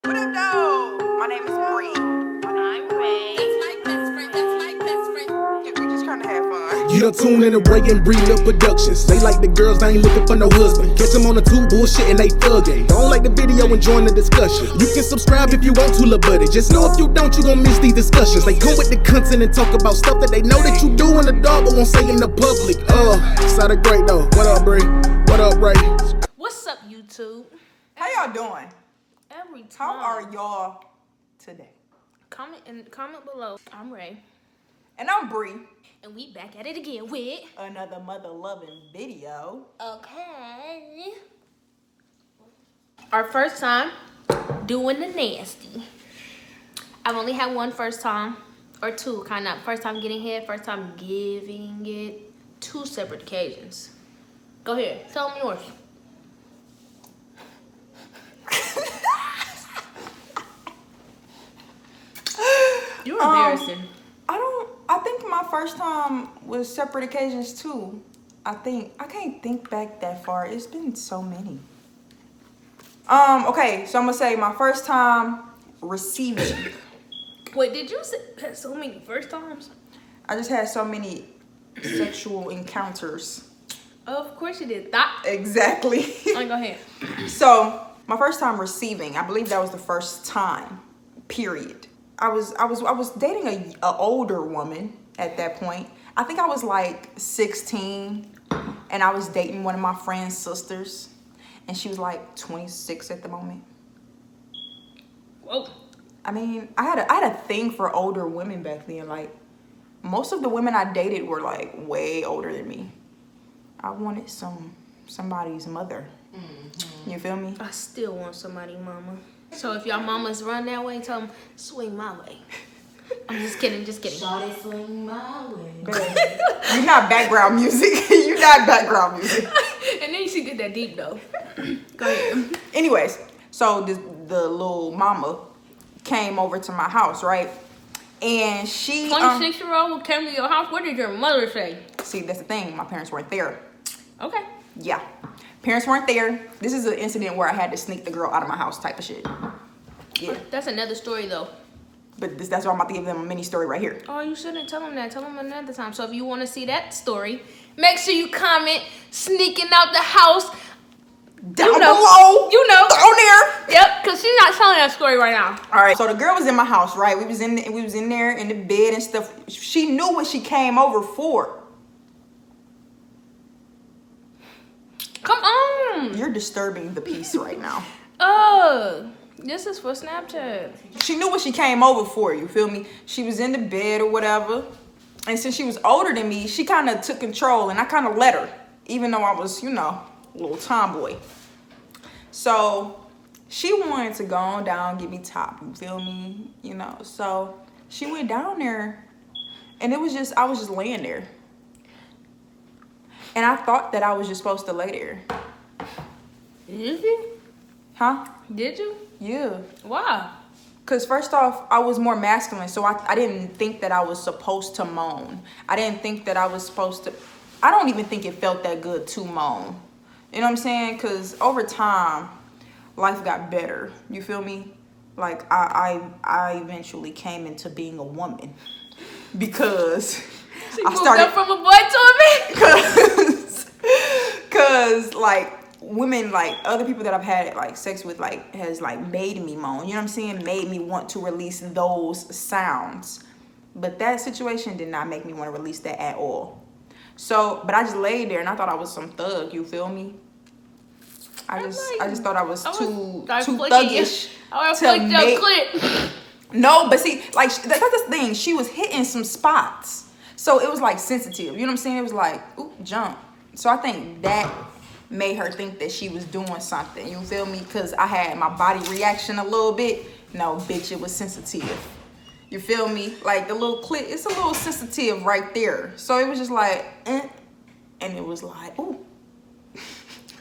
What up, though? My name is Brie. I'm Ray. That's my best friend. That's my best friend. Yeah, we just trying to have fun. You done tune in to Brie and Brie Lil Productions. They like the girls, they ain't looking for no husband. Catch them on the tube, bullshit, and they thuggin'. Don't like the video and join the discussion. You can subscribe if you want to, lil' buddy. Just know if you don't, you gon' miss these discussions. They come with the content and talk about stuff that they know that you do in the dark, but won't say in the public. Sounded great though. What up, Brie? What up, Ray? What's up, YouTube? How y'all doing? Every time. How are y'all today? Comment below. I'm Ray. And I'm Brie. And we back at it again with Another mother-loving video. okay. Our first time doing the nasty. I've only had one first time, or two, kind of. First time getting head, first time giving it. Two separate occasions. Go ahead, tell them yours. You're embarrassing. I think my first time was separate occasions too. I can't think back that far. It's been so many. Okay, so I'm gonna say my first time receiving. Wait, did you say that so many first times? I just had so many sexual encounters. Of course you did. That. Exactly. Go ahead. So my first time receiving, I believe that was the first time. Period. I was dating a older woman at that point. I think I was like 16, and I was dating one of my friend's sisters, and she was like 26 at the moment. Whoa. I mean, I had a thing for older women back then. Like, most of the women I dated were like way older than me. I wanted somebody's mother. Mm-hmm. You feel me? I still want somebody, mama. So if y'all mamas run that way, tell them swing my way. I'm just kidding, just kidding. Shawty swing my way. You're not background music. You're not background music. And then she did that deep though. Go ahead. Anyways, so the little mama came over to my house, right? And she 26-year-old came to your house. What did your mother say? see, that's the thing. My parents weren't there. Okay. Yeah. Parents weren't there. This is an incident where I had to sneak the girl out of my house type of shit. Yeah. That's another story though. But that's why I'm about to give them a mini story right here. Oh, you shouldn't tell them that. Tell them another time. So if you want to see that story, make sure you comment sneaking out the house. Down below. You know. Down there. Yep, because she's not telling that story right now. All right. So the girl was in my house, right? We was in there in the bed and stuff. She knew what she came over for. Come on. You're disturbing the peace right now. This is for Snapchat. She knew what she came over for, you feel me? She was in the bed or whatever. And since she was older than me, she kind of took control, and I kind of let her, even though I was, you know, a little tomboy. So she wanted to go on down, get me top, you feel me? You know, so she went down there, and I was just laying there. And I thought that I was just supposed to lay there. Did you? Huh? Did you? Yeah. Why? Because first off, I was more masculine, so I didn't think that I was supposed to moan. I didn't think that I was supposed to... I don't even think it felt that good to moan. You know what I'm saying? Because over time, life got better. You feel me? Like, I eventually came into being a woman. Because... She moved up from a boy to a man? Because, like... women, like other people that I've had like sex with, like has like made me moan, you know what I'm saying, made me want to release those sounds. But that situation did not make me want to release that at all. So but I just laid there and I thought I was some thug, you feel me? I just thought I was too thuggish to make. No, but see, like that's the thing, she was hitting some spots, so it was like sensitive, you know what I'm saying? It was like, ooh, jump. So I think that made her think that she was doing something, you feel me? Because I had my body reaction a little bit. No, bitch, it was sensitive. You feel me? Like the little clit, it's a little sensitive right there. So it was just like, and it was like, ooh.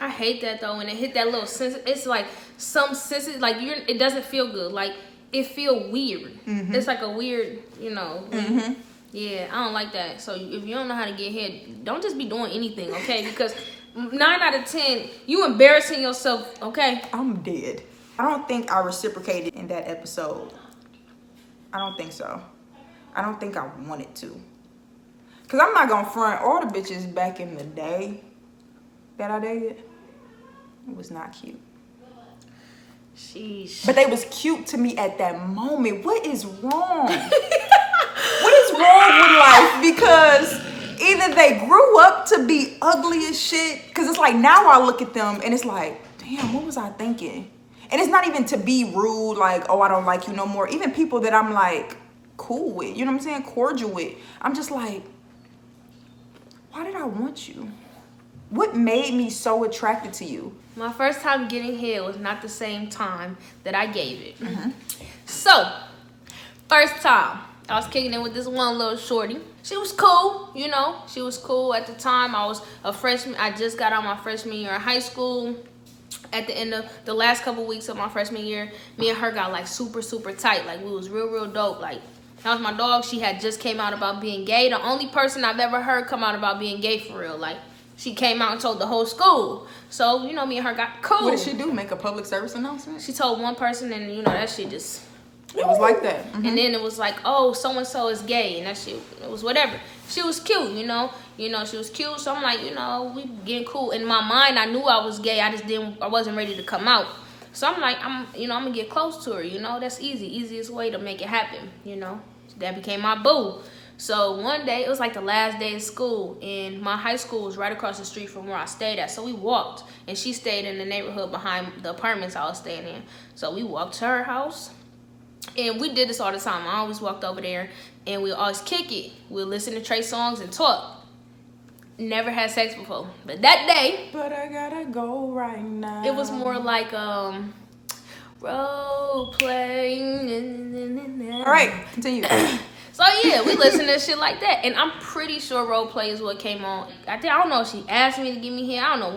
I hate that though, when it hit that little sensitive. It's like some sensitive, like it doesn't feel good. Like it feel weird. Mm-hmm. It's like a weird, you know. Mm-hmm. Yeah, I don't like that. So if you don't know how to get head, don't just be doing anything, okay? Because 9 out of 10, you embarrassing yourself, okay? I'm dead. I don't think I reciprocated in that episode. I don't think so. I don't think I wanted to. Cause I'm not gonna front, all the bitches back in the day that I dated, it was not cute. Sheesh. But they was cute to me at that moment. What is wrong? What is wrong with life? Because either they grew up to be ugly as shit. Cause it's like now I look at them and it's like, damn, what was I thinking? And it's not even to be rude, like, oh, I don't like you no more. Even people that I'm like cool with, you know what I'm saying, cordial with, I'm just like, why did I want you? What made me so attracted to you? My first time getting head was not the same time that I gave it. So, first time, I was kicking it with this one little shorty. She was cool, you know. She was cool at the time. I was a freshman. I just got out my freshman year in high school. At the end of the last couple weeks of my freshman year, me and her got like super tight. Like we was real dope. Like that was my dog. She had just came out about being gay. The only person I've ever heard come out about being gay for real. Like she came out and told the whole school. So, you know, me and her got cool. What did she do? Make a public service announcement? She told one person and, you know, that shit just... It was like that. And then it was like, oh, so-and-so is gay. And that shit, it was whatever. She was cute, you know. You know, she was cute. So I'm like, you know, we getting cool. In my mind, I knew I was gay. I wasn't ready to come out. So I'm like, I'm going to get close to her, you know. That's easy. Easiest way to make it happen, you know. That became my boo. So one day, it was like the last day of school, and my high school was right across the street from where I stayed at. So we walked, and she stayed in the neighborhood behind the apartments I was staying in. So we walked to her house, and we did this all the time. I always walked over there, and we always kick it. We'd listen to Trey songs and talk. Never had sex before, but that day, but I gotta go right now. it was more like role playing. All right, continue. So yeah, we listen to shit like that, and I'm pretty sure role play is what came on. I don't know if she asked me to give me hair. I don't know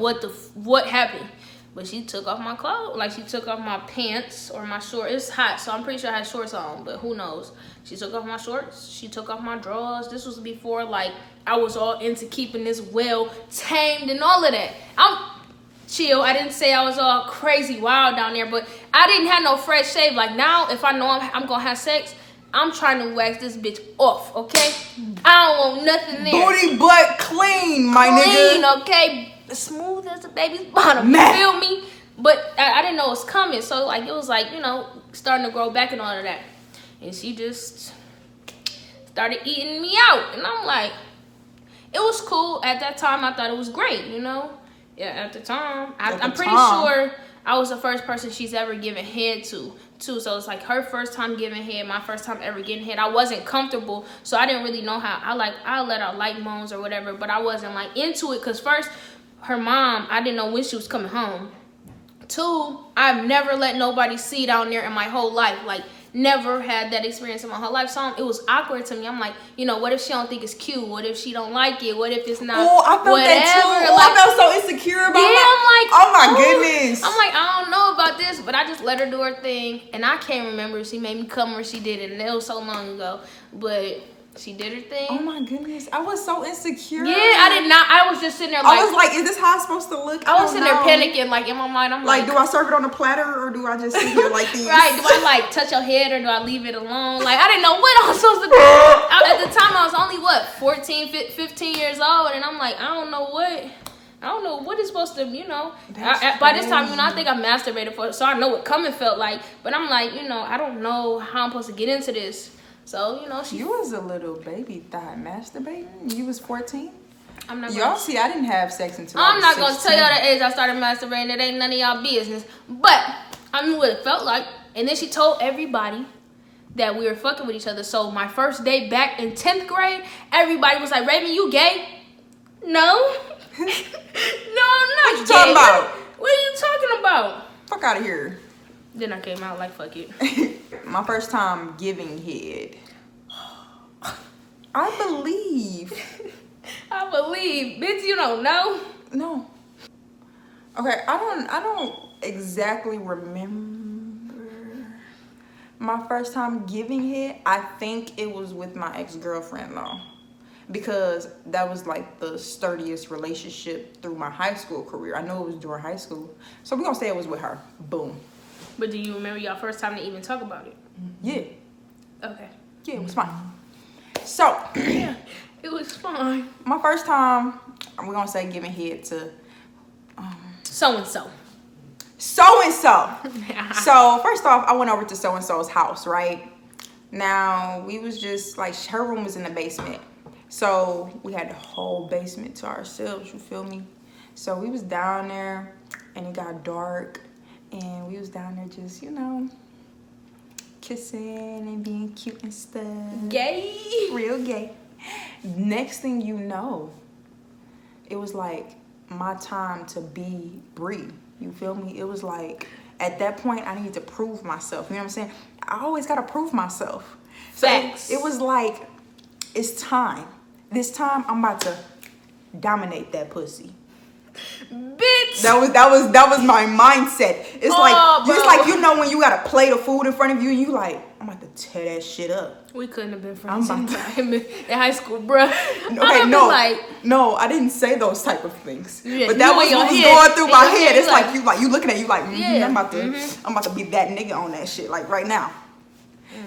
what happened, but she took off my clothes, like she took off my pants or my shorts. It's hot, so I'm pretty sure I had shorts on, but who knows? She took off my shorts. She took off my drawers. This was before like I was all into keeping this well tamed and all of that. I'm chill. I didn't say I was all crazy wild down there, but I didn't have no fresh shave. Like now, if I know I'm gonna have sex, I'm trying to wax this bitch off, okay? I don't want nothing there. Booty butt clean, my clean, nigga. Okay? Smooth as a baby's bottom, you feel me? But I didn't know it was coming, so like it was like, you know, starting to grow back and all of that. And she just started eating me out. And I'm like, it was cool. At that time, I thought it was great, you know? Yeah, at the time. I'm pretty sure I was the first person she's ever given head to, too. So it's like her first time giving head, my first time ever getting head. I wasn't comfortable, so I didn't really know how. I let out light moans or whatever, but I wasn't like into it, because first, her mom, I didn't know when she was coming home. Two, I've never let nobody see down there in my whole life. Like, never had that experience in my whole life. So it was awkward to me. I'm like, you know, what if she don't think it's cute? What if she don't like it? What if it's not? Oh, I felt whatever? that too. Oh, Like, I felt so insecure about I'm like, oh my goodness. I'm like, I don't know about this, but I just let her do her thing. And I can't remember if she made me come or she did it. And it was so long ago. But she did her thing. Oh my goodness. I was so insecure. Yeah, I did not. I was just sitting there like. I was like, is this how I'm supposed to look? I was sitting there panicking, like in my mind. I'm like, do I serve it on a platter or do I just sit here like this? Right, do I like touch your head or do I leave it alone? Like, I didn't know what I was supposed to do. At the time, I was only, 14, 15 years old. And I'm like, I don't know what it's supposed to, you know. By this time, you know, I think I masturbated for it, so I know what coming felt like. But I'm like, you know, I don't know how I'm supposed to get into this. So, you know, You was a little baby thought masturbating. You was 14. I'm not. Y'all see, I didn't have sex until I'm I was not gonna 16. tell y'all the age I started masturbating. It ain't none of y'all business. But I knew what it felt like. And then she told everybody that we were fucking with each other. So my first day back in 10th grade, everybody was like, Raven, you gay? No. No, I'm not What you talking about? What are you talking about? Fuck out of here. Then I came out like, fuck it. My first time giving head. I believe. I believe. Bitch, you don't know? No. Okay, I don't exactly remember my first time giving head. I think it was with my ex-girlfriend though. Because that was like the sturdiest relationship through my high school career. I know it was during high school. So we're gonna say it was with her. Boom. But do you remember your first time to even talk about it? Yeah. Okay. Yeah, it was fine. So, Yeah, it was fine. my first time, we're gonna say giving head to So-and-so. so-and-so. So, first off, I went over to so-and-so's house, right? Now, we was just, like, her room was in the basement. So, we had the whole basement to ourselves, you feel me? So, we was down there, and it got dark, and we was down there just, you know, kissing and being cute and stuff. Gay. Real gay. Next thing you know, it was like my time to be Brie. You feel me? It was like at that point I needed to prove myself. You know what I'm saying? I always gotta prove myself. So it was like, it's time. This time I'm about to dominate that pussy. Bitch. That was my mindset. It's like, bro. just like, you know, when you got a plate of food in front of you and you like, I'm about to tear that shit up. We couldn't have been friends I'm in about high school, bruh. Okay, no, I didn't say those type of things. Yeah, but that you was in what was your going head. through In my your head. head, It's you like you looking at you like, Yeah. I'm about to be that nigga on that shit like right now.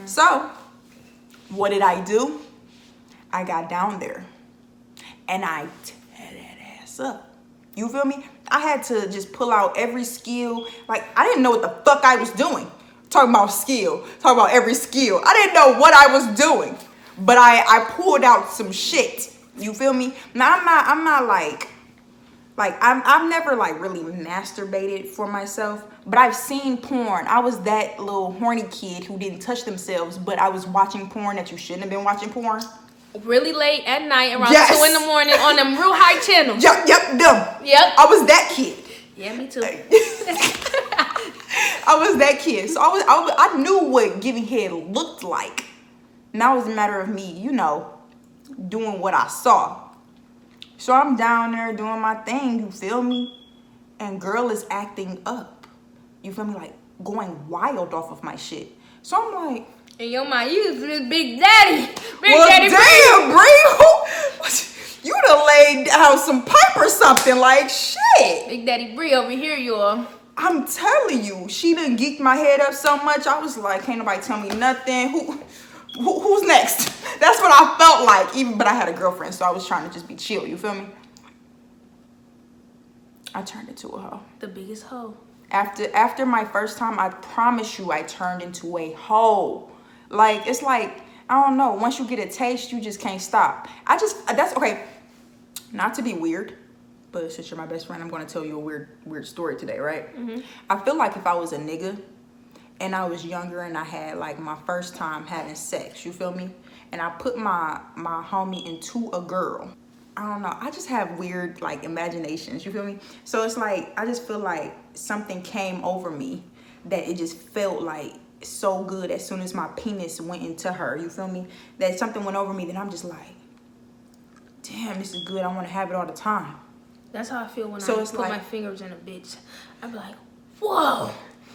So, what did I do? I got down there and I tear that ass up. You feel me? I had to just pull out every skill. Like, I didn't know what the fuck I was doing. Talking about skill. Talking about every skill. I didn't know what I was doing. But I pulled out some shit. You feel me? Now, I'm not like I've never like really masturbated for myself. But I've seen porn. I was that little horny kid who didn't touch themselves. But I was watching porn that you shouldn't have been watching porn. Really late at night, around Yes. 2 in the morning on them real high channels. Yep, them. Yep. I was that kid. Yeah, me too. I was that kid. So I knew what giving head looked like. Now it was a matter of me, you know, doing what I saw. So I'm down there doing my thing, you feel me? And girl is acting up. You feel me? Like going wild off of my shit. So I'm like, In your mind, you was this big daddy. Big well, daddy. damn, Brie, you done laid down some pipe or something, like shit. Big daddy Brie over here, y'all. I'm telling you, she done geeked my head up so much. I was like, can't nobody tell me nothing. Who's next? That's what I felt like. But I had a girlfriend, so I was trying to just be chill. You feel me? I turned into a hoe. The biggest hoe. After my first time, I promise you, I turned into a hoe. Like, it's like, I don't know. Once you get a taste, you just can't stop. That's okay. Not to be weird, but since you're my best friend, I'm going to tell you a weird story today, right? Mm-hmm. I feel like if I was a nigga and I was younger and I had like my first time having sex, you feel me? And I put my homie into a girl. I don't know. I just have weird like imaginations, you feel me? So it's like, I just feel like something came over me that it just felt like so good as soon as my penis went into her, you feel me? That something went over me that I'm just like, damn, this is good. I want to have it all the time. That's how I feel when I So it's put like- my fingers in a bitch. I be like, whoa,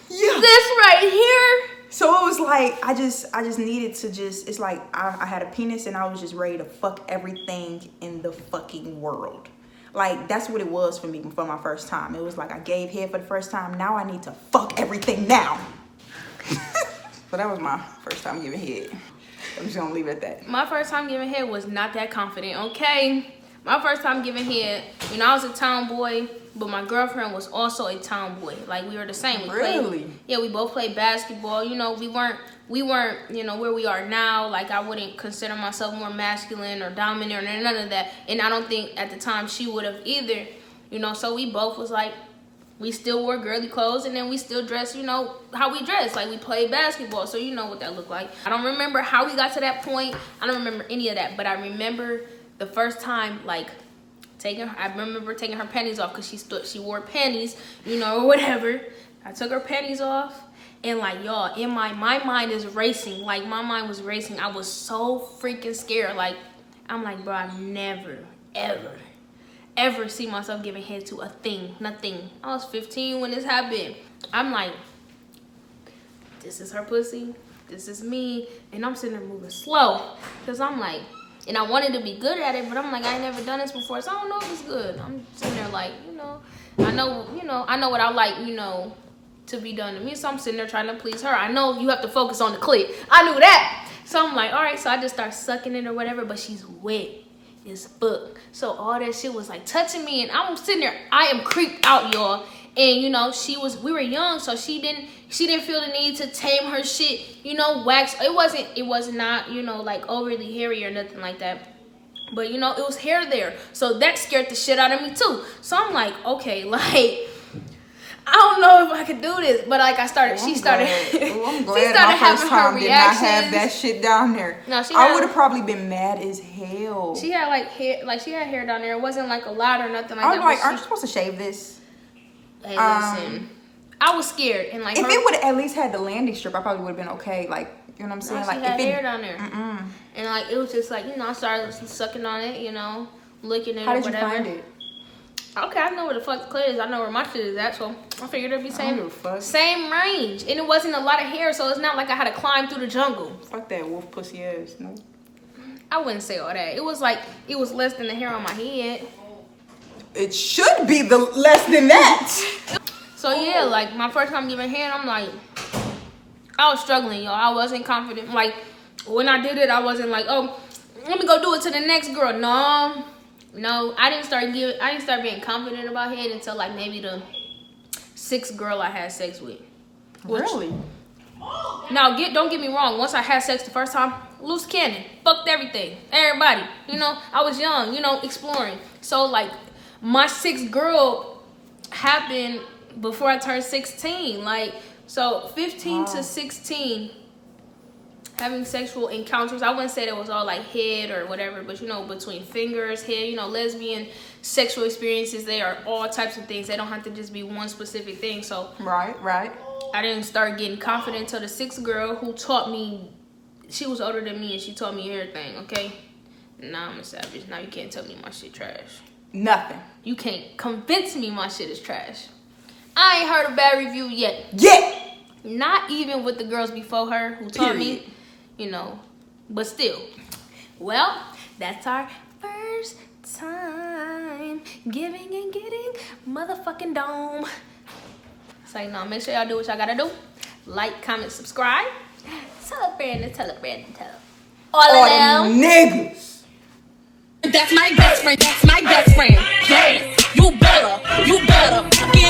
Yeah. this right here. So it was like, I just needed to just, it's like I had a penis and I was just ready to fuck everything in the fucking world. Like, that's what it was for me for my first time. It was like I gave head for the first time. Now I need to fuck everything now. So that was my first time giving head. I'm just gonna leave it at that. My first time giving head was not that confident, okay? My first time giving head, you know, I was a tomboy, but my girlfriend was also a tomboy. Like, we were the same. Really? We both played basketball. You know, we weren't, you know, where we are now. Like, I wouldn't consider myself more masculine or dominant or none of that. And I don't think at the time she would have either. You know, so we both was like, we still wore girly clothes and then we still dress, you know, how we dress. Like, we played basketball, so you know what that looked like. I don't remember how we got to that point. I don't remember any of that, but I remember the first time, like, I remember taking her panties off because she wore panties, you know, or whatever. I took her panties off and like, y'all, in my mind is racing. Like, my mind was racing. I was so freaking scared. Like, I'm like, bro, I never, ever see myself giving head to a thing, nothing. I was 15 when this happened. I'm like, this is her pussy, this is me, and I'm sitting there moving slow because I'm like, and I wanted to be good at it, but I'm like, I ain't never done this before, so I don't know if it's good. I'm sitting there like, you know, I know what I like, you know, to be done to me. So I'm sitting there trying to please her. I know you have to focus on the clit. I knew that. So I'm like, all right. So I just start sucking it or whatever, but she's wet as fuck. So all that shit was like touching me, and I'm sitting there. I am creeped out, y'all. And you know, we were young, so she didn't feel the need to tame her shit, you know, wax. It was not, you know, like overly hairy or nothing like that. But you know, it was hair there. So that scared the shit out of me too. So I'm like, okay, like, I don't know if I could do this. But like, she started I'm glad my first time did not have that shit down there. No, I would have probably been mad as hell. She had like hair, she had hair down there. It wasn't like a lot or nothing like that. I was like, aren't you supposed to shave this? Hey, listen, I was scared, and like if it would have at least had the landing strip, I probably would have been okay. Like, you know what I'm saying? No, like, she had if hair down there, and like it was just like, you know, I started sucking on it, you know, licking it. How or did whatever. you find it? Okay, I know where the fuck the clit is. I know where my shit is at, so I figured it'd be same range, and it wasn't a lot of hair, so it's not like I had to climb through the jungle. Fuck that wolf pussy ass. No, I wouldn't say all that. It was like it was less than the hair on my head. It should be the less than that. So yeah, like my first time giving head, I'm like, I was struggling, y'all. I wasn't confident. Like when I did it, I wasn't like, oh, let me go do it to the next girl. No, I didn't start being confident about head until like maybe the 6th girl I had sex with. Really? Now, don't get me wrong. Once I had sex the first time, loose cannon, fucked everything, everybody. You know, I was young, you know, exploring. So like my 6th girl happened before I turned 16. Like, so 15 to 16, having sexual encounters. I wouldn't say that was all like head or whatever, but you know, between fingers, head, you know, lesbian sexual experiences, they are all types of things. They don't have to just be one specific thing. So right. I didn't start getting confident until the 6th girl who taught me. She was older than me and she taught me everything. Okay, now I'm a savage. Now you can't tell me my shit trash. Nothing. You can't convince me my shit is trash. I ain't heard a bad review yet. Not even with the girls before her who taught me, you know, but still. Well, that's our first time giving and getting motherfucking dome. It's like, no, make sure y'all do what y'all gotta do. Like, comment, subscribe. Tell a friend and tell a friend and tell all of them niggas. That's my best friend. That's my best friend. Yes, you better get